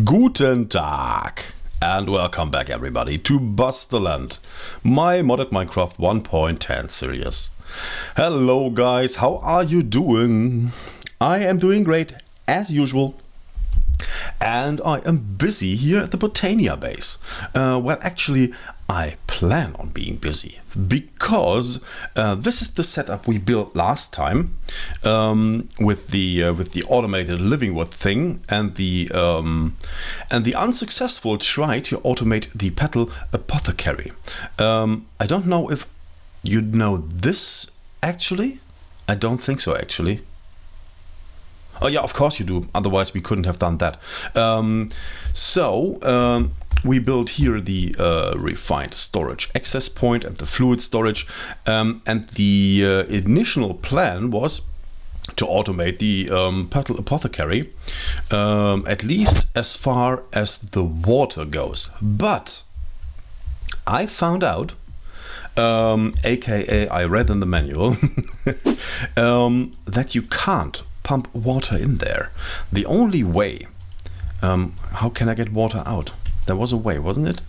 Guten Tag and welcome back everybody to Busterland, my modded Minecraft 1.10 series. Hello guys, how are you doing? I am doing great as usual. And I am busy here at the Botania base. Well, actually, I plan on being busy because this is the setup we built last time with the automated living wood thing and the unsuccessful try to automate the Petal Apothecary. I don't know if you know this actually. I don't think so actually. Oh yeah, of course you do, otherwise we couldn't have done that. We built here the refined storage access point and the fluid storage, and the initial plan was to automate the Petal Apothecary, at least as far as the water goes. But I found out, aka I read in the manual, that you can't pump water in there. The only way, how can I get water out? There was a way, wasn't it?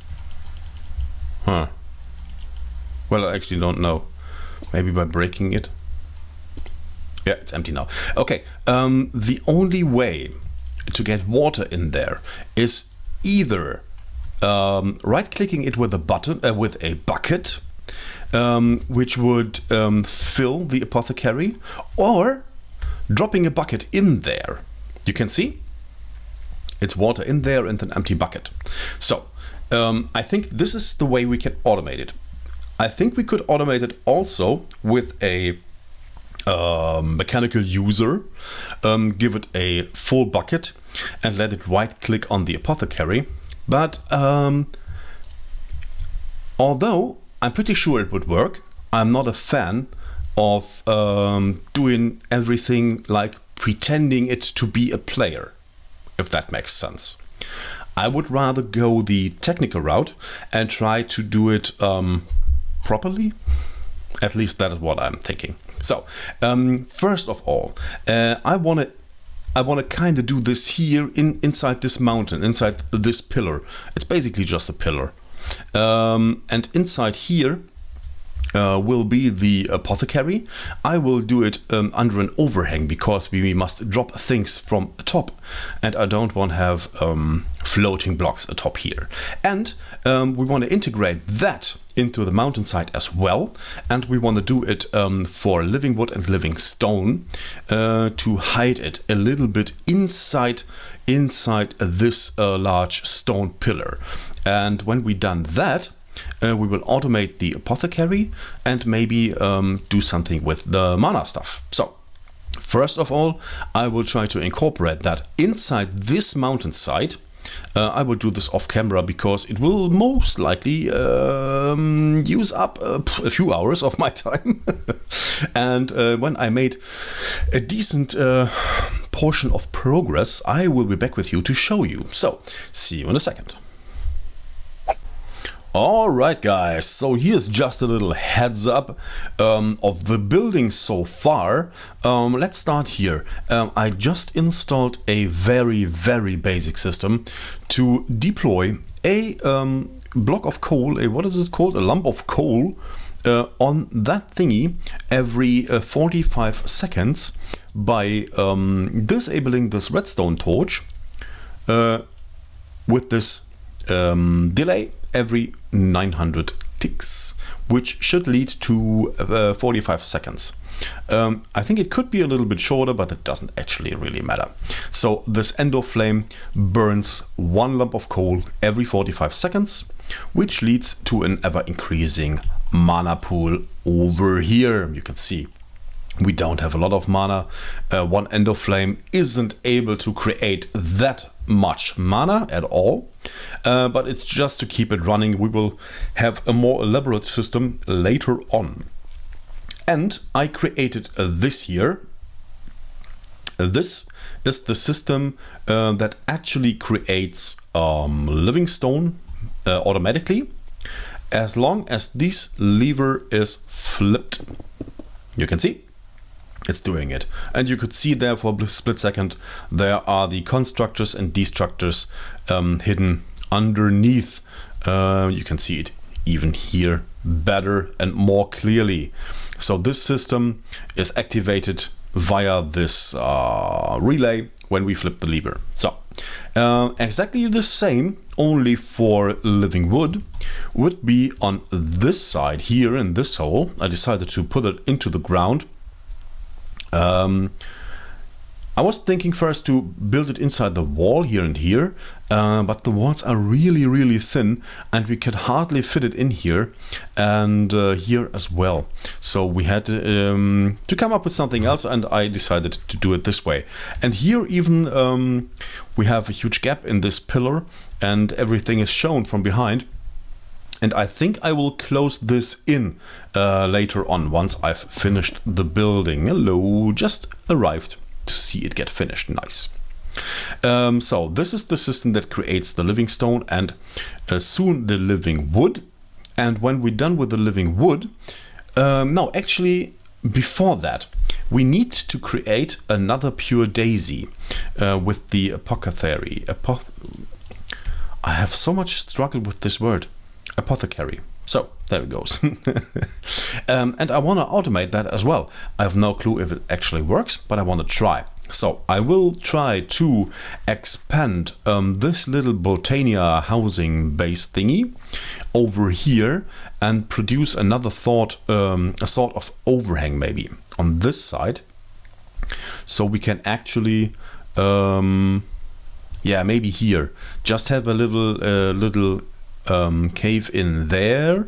Huh. Well, I actually don't know. Maybe by breaking it. Yeah, it's empty now. Okay, the only way to get water in there is either right-clicking it with a button, with a bucket, which would fill the apothecary, or dropping a bucket in there. You can see it's water in there and an empty bucket. So I think this is the way we can automate it. I think we could automate it also with a mechanical user, give it a full bucket and let it right click on the apothecary. But although I'm pretty sure it would work, I'm not a fan of doing everything like pretending it to be a player, if that makes sense. I would rather go the technical route and try to do it properly. At least that is what I'm thinking. So first of all, I want to kind of do this here inside this mountain, inside this pillar. It's basically just a pillar, and inside here will be the apothecary. I will do it under an overhang because we must drop things from the top, and I don't want to have floating blocks atop here. And we want to integrate that into the mountainside as well, and we want to do it for living wood and living stone to hide it a little bit inside this large stone pillar. And when we done that, we will automate the apothecary and maybe do something with the mana stuff. So first of all, I will try to incorporate that inside this mountainside. I will do this off camera because it will most likely use up a few hours of my time. And when I made a decent portion of progress, I will be back with you to show you. So see you in a second. Alright guys, so here's just a little heads up of the building so far. Let's start here. I just installed a very basic system to deploy a block of coal, what is it called? A lump of coal on that thingy every 45 seconds by disabling this redstone torch with this delay every 900 ticks, which should lead to 45 seconds. I think it could be a little bit shorter, but it doesn't actually really matter. So this endo flame burns one lump of coal every 45 seconds, which leads to an ever increasing mana pool over here. You can see we don't have a lot of mana. One endo flame isn't able to create that much mana at all, but it's just to keep it running. We will have a more elaborate system later on. And I created this here. This is the system that actually creates living stone automatically, as long as this lever is flipped. You can see it's doing it. And you could see there for a split second, there are the constructors and destructors hidden underneath. You can see it even here better and more clearly. So this system is activated via this relay when we flip the lever. So exactly the same, only for living wood, would be on this side here in this hole. I decided to put it into the ground. I was thinking first to build it inside the wall here and here, but the walls are really thin and we could hardly fit it in here and here as well. So we had to come up with something else, and I decided to do it this way. And here even we have a huge gap in this pillar and everything is shown from behind. And I think I will close this in later on once I've finished the building. Hello, just arrived to see it get finished. Nice. So this is the system that creates the living stone and soon the living wood. And when we're done with the living wood, no, actually before that, we need to create another pure daisy with the apothecary. I have so much struggle with this word. Apothecary. So there it goes. And I want to automate that as well. I have no clue if it actually works, but I want to try. So I will try to expand this little Botania housing base thingy over here and produce another a sort of overhang maybe on this side. So we can actually yeah, maybe here just have a little cave in there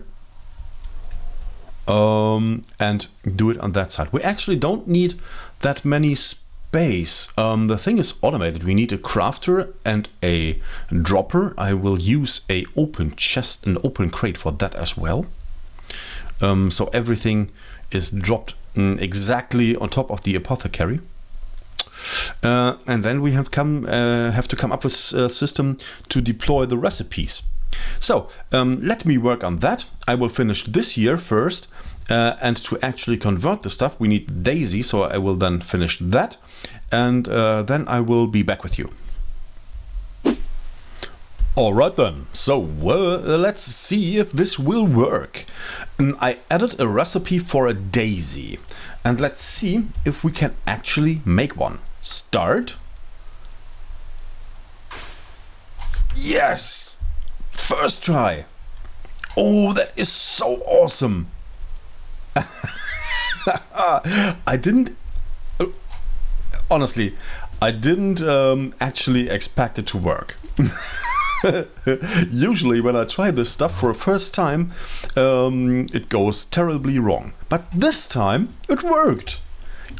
and do it on that side. We actually don't need that many space. The thing is automated. We need a crafter and a dropper. I will use a open chest, an open crate for that as well. So everything is dropped exactly on top of the apothecary. And then we have to come up with a system to deploy the recipes. So let me work on that. I will finish this here first, and to actually convert the stuff we need daisy, so I will then finish that, and then I will be back with you. Alright then, so let's see if this will work. I added a recipe for a daisy, and let's see if we can actually make one. Start. Yes! First try. Oh, that is so awesome. I didn't honestly, I didn't actually expect it to work. Usually when I try this stuff for the first time, it goes terribly wrong. But this time it worked.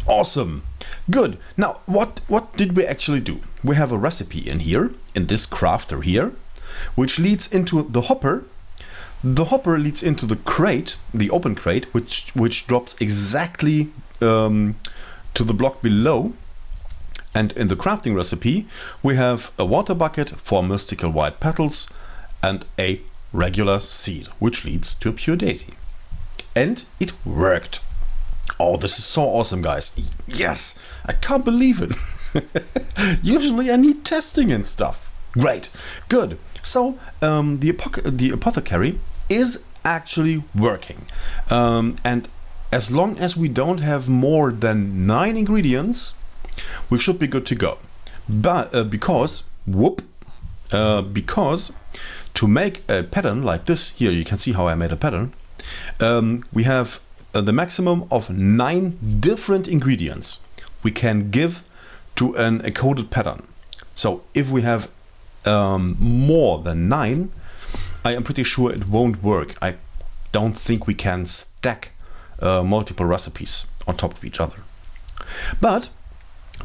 Awesome. Good. Now, what did we actually do? We have a recipe in here, in this crafter here, which leads into the hopper. The hopper leads into the crate, the open crate, which drops exactly to the block below. And in the crafting recipe, we have a water bucket for mystical white petals and a regular seed, which leads to a pure daisy. And it worked. Oh, this is so awesome, guys. Yes, I can't believe it. Usually I need testing and stuff. Great, good. So the apothecary is actually working. And as long as we don't have more than 9 ingredients, we should be good to go. But because to make a pattern like this, here you can see how I made a pattern, we have the maximum of 9 different ingredients we can give to a coded pattern. So if we have more than 9, I am pretty sure it won't work. I don't think we can stack multiple recipes on top of each other. But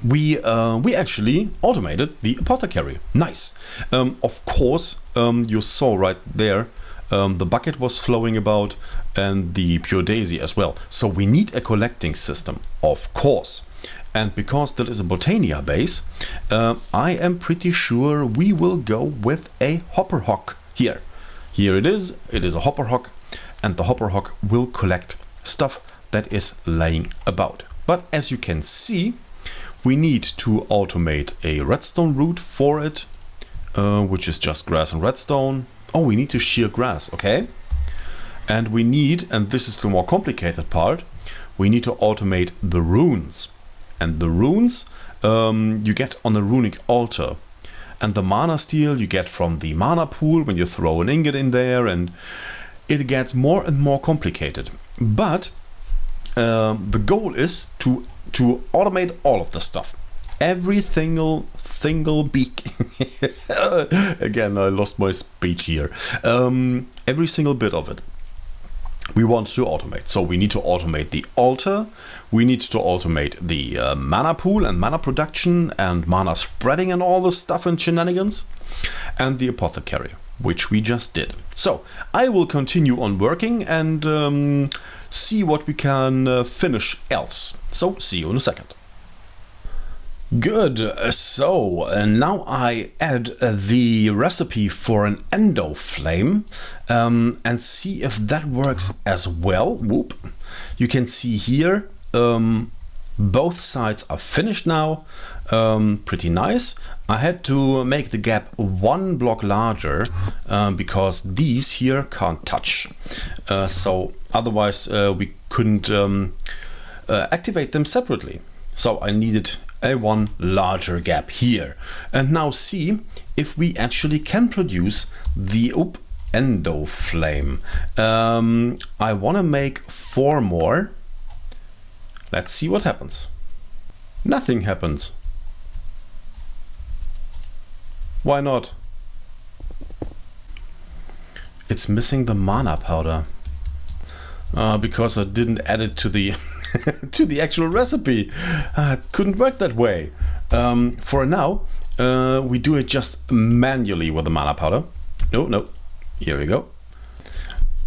we actually automated the apothecary. Nice. Of course, you saw right there the bucket was flowing about and the pure daisy as well. So we need a collecting system, of course. And because that is a Botania base, I am pretty sure we will go with a hopper hock here. Here it is a hopper hock, and the hopper hock will collect stuff that is laying about. But as you can see, we need to automate a redstone route for it, which is just grass and redstone. Oh, we need to shear grass, okay. And we need, and this is the more complicated part, we need to automate the runes. And the runes you get on the runic altar. And the mana steel you get from the mana pool when you throw an ingot in there, and it gets more and more complicated. But the goal is to automate all of the stuff. Every single beak. Again, I lost my speech here. Every single bit of it we want to automate. So we need to automate the altar, we need to automate the mana pool and mana production and mana spreading and all the stuff and shenanigans, and the apothecary, which we just did. So I will continue on working and see what we can finish else. So see you in a second. Good, so now I add the recipe for an endo flame and see if that works as well. Whoop. You can see here both sides are finished now. Pretty nice. I had to make the gap 1 block larger because these here can't touch. So otherwise we couldn't activate them separately. So I needed a 1 larger gap here. And now see if we actually can produce the endo flame. I want to make 4 more. Let's see what happens. Nothing happens. Why not? It's missing the mana powder. Because I didn't add it to the to the actual recipe. It couldn't work that way. For now, we do it just manually with the mana powder. No, here we go.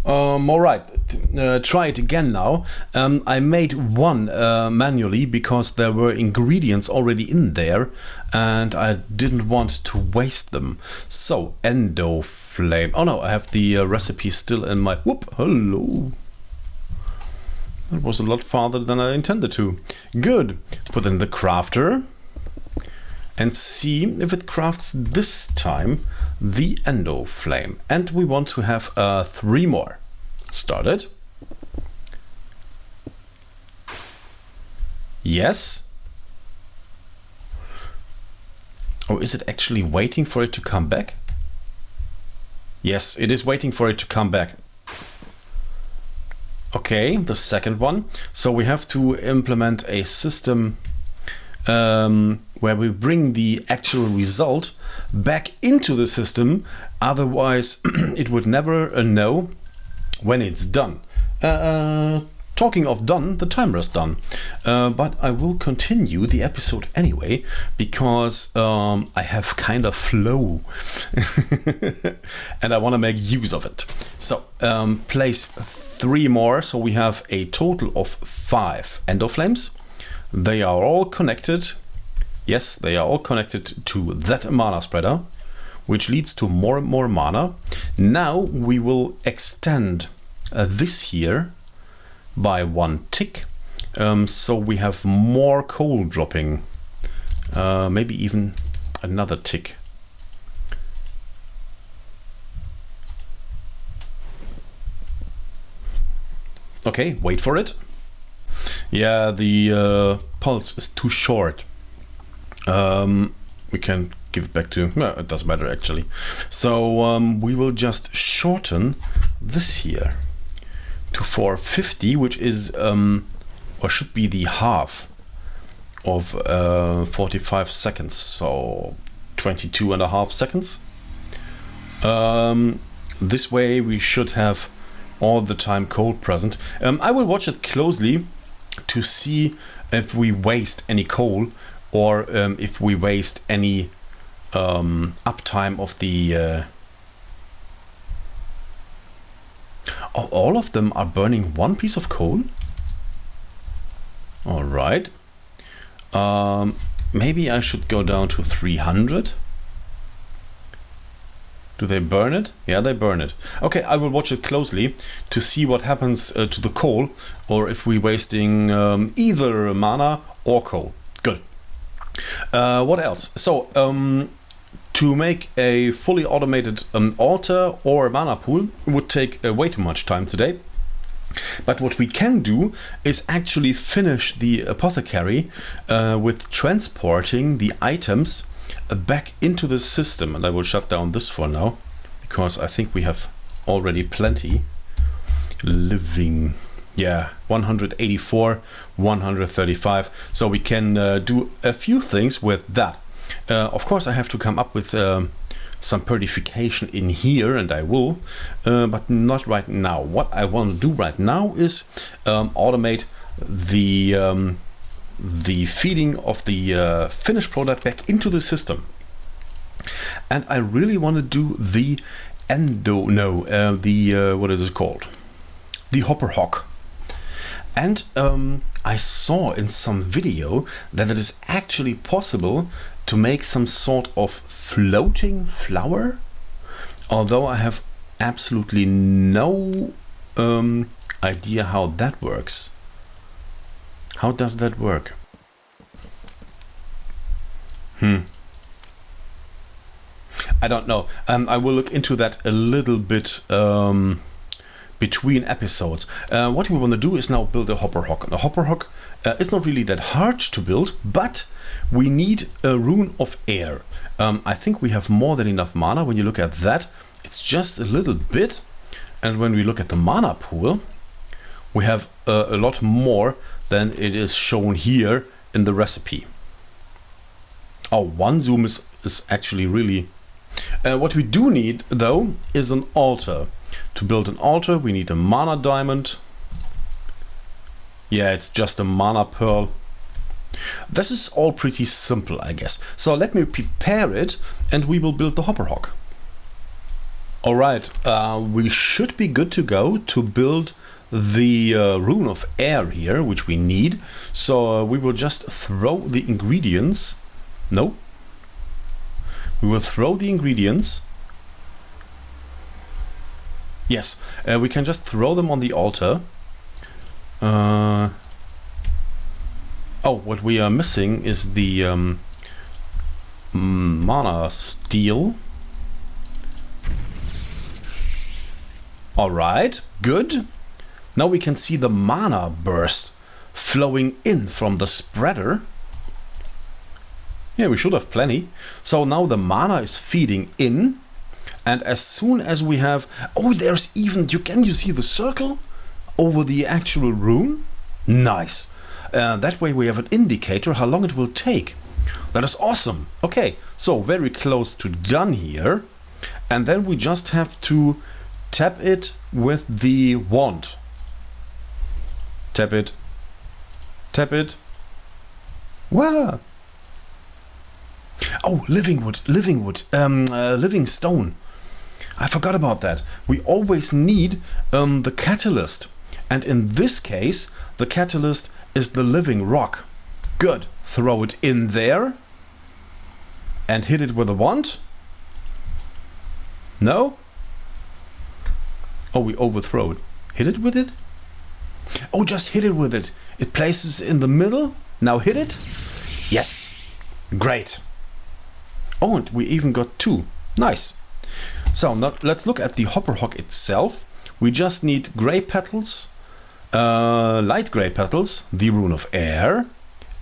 All right, try it again now. I made 1 manually because there were ingredients already in there and I didn't want to waste them. So, endo flame. Oh no, I have the recipe still in my... Whoop, hello. That was a lot farther than I intended to. Good. Put in the crafter and see if it crafts this time the endo flame. And we want to have 3 more. Started. Yes. Or is it actually waiting for it to come back? Yes, it is waiting for it to come back. Okay, the second one. So we have to implement a system where we bring the actual result back into the system. Otherwise, it would never know when it's done. Talking of done, the timer is done. But I will continue the episode anyway, because I have kind of flow. And I want to make use of it. So, place 3 more, so we have a total of 5 endo flames. They are all connected. Yes, they are all connected to that mana spreader, which leads to more and more mana. Now we will extend this here by 1 tick, so we have more coal dropping, maybe even another tick. Okay, wait for it. Yeah, the pulse is too short. We can give it back to... No, it doesn't matter actually. So we will just shorten this here to 450, which is or should be the half of 45 seconds, so 22.5 seconds. This way we should have all the time coal present. I will watch it closely to see if we waste any coal or if we waste any uptime of the Oh, all of them are burning 1 piece of coal? All right. Maybe I should go down to 300. Do they burn it? Yeah, they burn it. Okay, I will watch it closely to see what happens to the coal, or if we're wasting either mana or coal. Good. What else? So, to make a fully automated altar or mana pool would take way too much time today. But what we can do is actually finish the apothecary with transporting the items back into the system. And I will shut down this for now, because I think we have already plenty. Living, yeah, 184, 135. So we can do a few things with that. Of course, I have to come up with some purification in here, and I will, but not right now. What I want to do right now is automate the feeding of the finished product back into the system. And I really want to do the what is it called? The hopper hock. And I saw in some video that it is actually possible to make some sort of floating flower, although I have absolutely no idea how that works. How does that work? I don't know. I will look into that a little bit between episodes. What we want to do is now build a hopper hock. And a hopper hock is not really that hard to build, but we need a rune of air. I think we have more than enough mana. When you look at that, it's just a little bit. And when we look at the mana pool, we have a lot more than it is shown here in the recipe. Oh, one zoom is actually really... what we do need, though, is an altar. To build an altar, we need a mana diamond. Yeah, it's just a mana pearl. This is all pretty simple, I guess. So let me prepare it, and we will build the hopper hock. Alright, we should be good to go to build the rune of air here, which we need. So we will just throw the ingredients. No. We will throw the ingredients. Yes, we can just throw them on the altar. Oh, what we are missing is the mana steel. Alright, good. Now we can see the mana burst flowing in from the spreader. Yeah, we should have plenty. So now the mana is feeding in. And as soon as we have... Oh, there's even... Can you see the circle over the actual rune? Nice. That way we have an indicator how long it will take. That is awesome. Okay, so very close to done here. And then we just have to tap it with the wand. Tap it. Tap it. Wow. Oh, living wood, living stone. I forgot about that. We always need the catalyst. And in this case, the catalyst is the living rock. Good. Throw it in there. And hit it with a wand. No? Oh, we overthrow it. Hit it with it? Oh, just hit it with it. It places in the middle. Now hit it. Yes. Great. Oh, and we even got two. Nice. So now let's look at the hopper hock itself. We just need gray petals, light gray petals, the rune of air,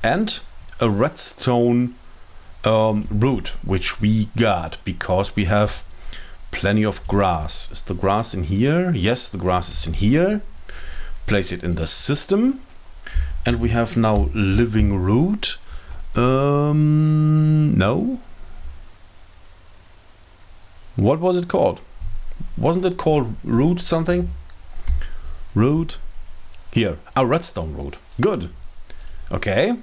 and a redstone root, which we got because we have plenty of grass. Is the grass in here? Yes, the grass is in here. Place it in the system. And we have now living root. No. What was it called? Wasn't it called root something? Root. Here. A redstone root. Good. Okay.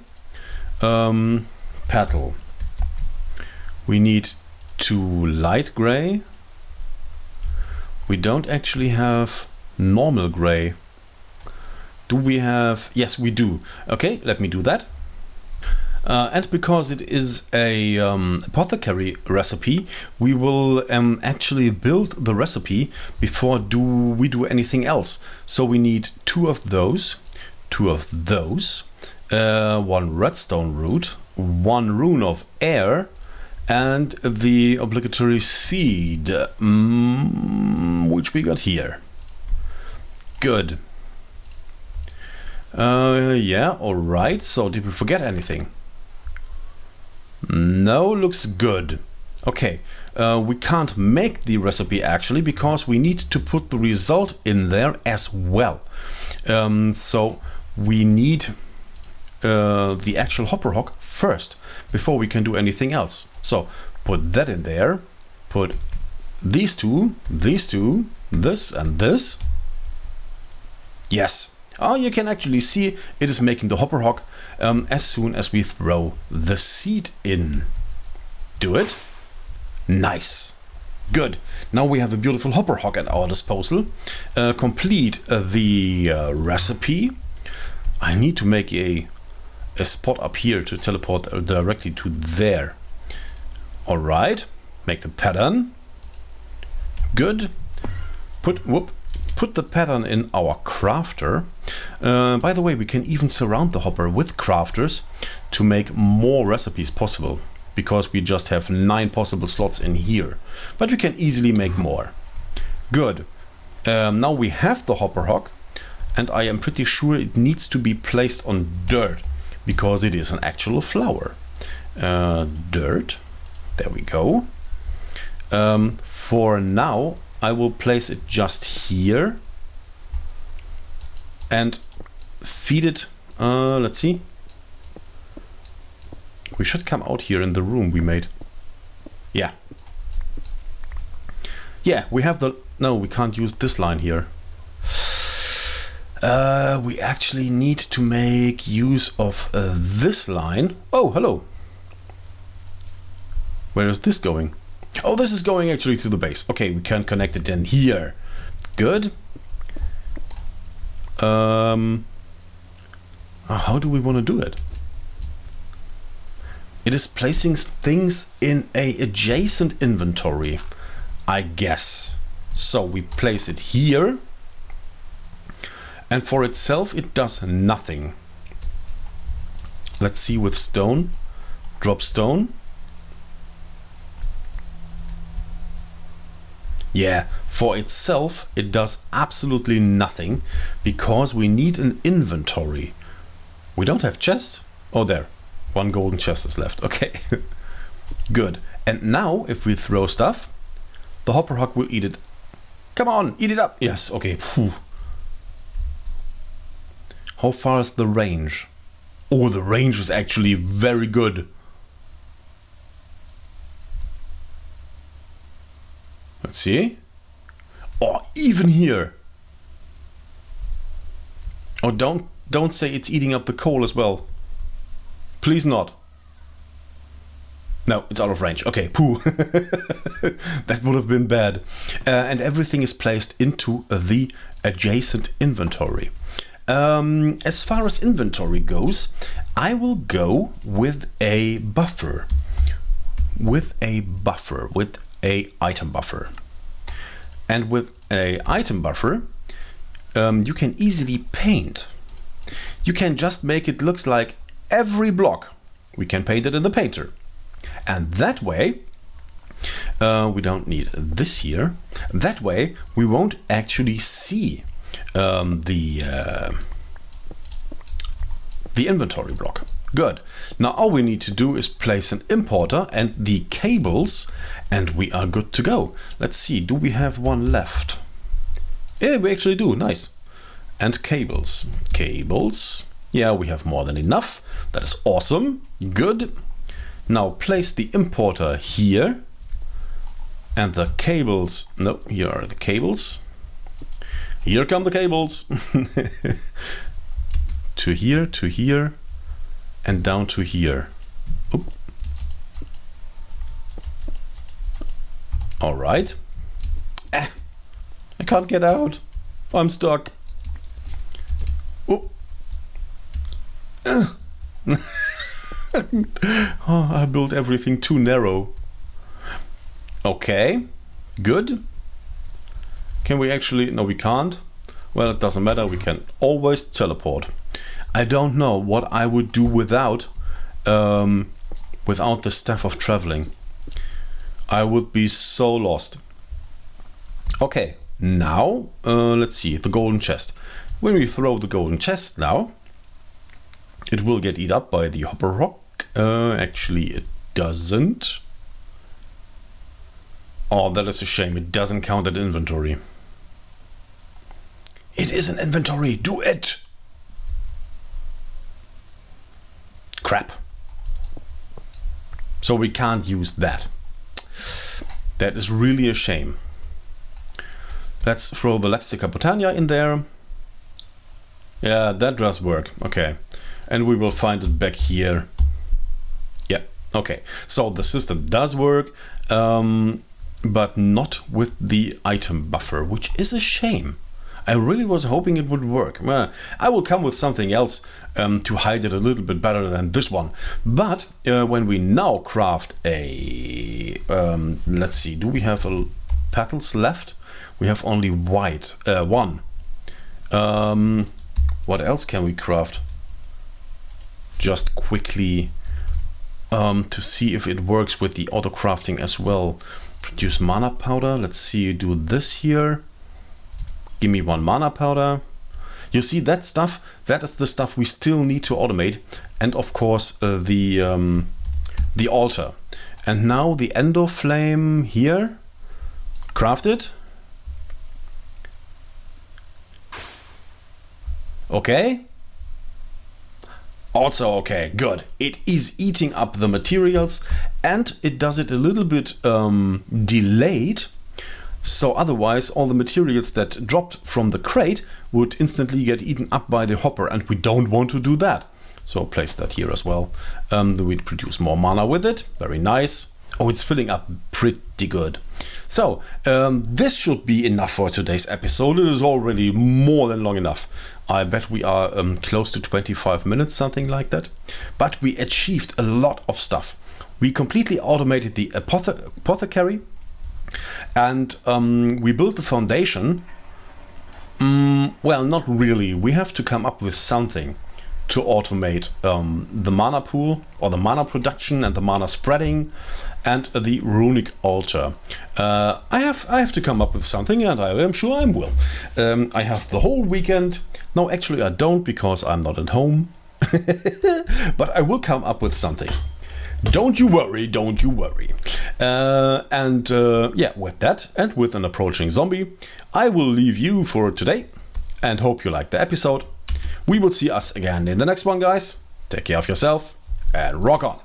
Petal. We need two light gray. We don't actually have normal gray. Do we have... Yes, we do. Okay, let me do that. And because it is a apothecary recipe, we will actually build the recipe before we do anything else. So we need 2 of those, 2 of those, 1 redstone root, 1 rune of air, and the obligatory seed, which we got here. Good. Yeah, alright. So did we forget anything? No, looks good. Okay, we can't make the recipe actually because we need to put the result in there as well. So we need the actual hopper hock first before we can do anything else. So put that in there, put these two, this and this. Yes. Oh, you can actually see it is making the hopper hock as soon as we throw the seed in. Do it. Nice. Good. Now we have a beautiful hopper hock at our disposal. Complete the recipe. I need to make a spot up here to teleport directly to there. All right. Make the pattern. Good. Put the pattern in our crafter. By the way, we can even surround the hopper with crafters to make more recipes possible, because we just have 9 possible slots in here, but we can easily make more. Good. Now we have the hopper hock, and I am pretty sure it needs to be placed on dirt because it is an actual flower. Dirt. There we go. For now, I will place it just here and feed it. Let's see. We should come out here in the room we made. Yeah. Yeah, we have the... No, we can't use this line here. We actually need to make use of this line. Oh, hello. Where is this going? Oh, this is going actually to the base. Okay, we can connect it in here. Good. How do we want to do it? It is placing things in a adjacent inventory, I guess. So we place it here, and for itself it does nothing. Let's see with stone. Drop stone. Yeah, for itself it does absolutely nothing because we need an inventory. We don't have chests. Oh, there. 1 golden chest is left. Okay. Good. And now if we throw stuff, the hopper hock will eat it. Come on, eat it up. Yes, okay. Whew. How far is the range? Oh, the range is actually very good. Let's see. Oh, even here. Oh, don't say it's eating up the coal as well. Please not. No, it's out of range. Okay, poo. That would have been bad. And everything is placed into the adjacent inventory. As far as inventory goes, I will go with a buffer. With a item buffer. And with a item buffer, you can easily paint. You can just make it look like every block. We can paint it in the painter. And that way, we don't need this here. That way, we won't actually see the inventory block. Good. Now all we need to do is place an importer and the cables, and we are good to go. Let's see, do we have one left? Yeah, we actually do. Nice. And cables. Cables. Yeah, we have more than enough. That is awesome. Good. Now place the importer here. And the cables. No, here are the cables. Here come the cables. To here, and down to here. Oop. All right. I can't get out. I'm stuck. Oh. Oh, I built everything too narrow. Okay, good. Can we actually... No, we can't. Well, it doesn't matter. We can always teleport. I don't know what I would do without the Staff of Traveling. I would be so lost. Okay, now let's see, the golden chest. When we throw the golden chest now, it will get eaten up by the hopper rock. Actually, it doesn't. Oh, that is a shame. It doesn't count as inventory. It is an inventory. Do it. Crap. So we can't use that. That is really a shame. Let's throw the Lexica Botania in there. Yeah, that does work. Okay. And we will find it back here. Yeah, okay. So the system does work, but not with the item buffer, which is a shame. I really was hoping it would work. I will come with something else to hide it a little bit better than this one. But when we now craft a... let's see, do we have petals left? We have only white, one. What else can we craft? Just quickly to see if it works with the auto crafting as well. Produce mana powder. Let's see, do this here. Give me one mana powder. You see that stuff? That is the stuff we still need to automate. And of course the altar. And now the endo flame here. Craft it. Okay. Also okay, good. It is eating up the materials and it does it a little bit delayed. So otherwise all the materials that dropped from the crate would instantly get eaten up by the hopper and we don't want to do that. So place that here as well. We produce more mana with it. Very nice. Oh, it's filling up pretty good. So this should be enough for today's episode. It is already more than long enough. I bet we are close to 25 minutes, something like that. But we achieved a lot of stuff. We completely automated the apothecary. And we built the foundation. Well, not really. We have to come up with something to automate the mana pool or the mana production and the mana spreading and the runic altar. I have to come up with something and I am sure I will. I have the whole weekend. No, actually I don't because I'm not at home. But I will come up with something. Don't you worry, don't you worry. Yeah, with that and with an approaching zombie, I will leave you for today and hope you liked the episode. We will see us again in the next one, guys. Take care of yourself and rock on.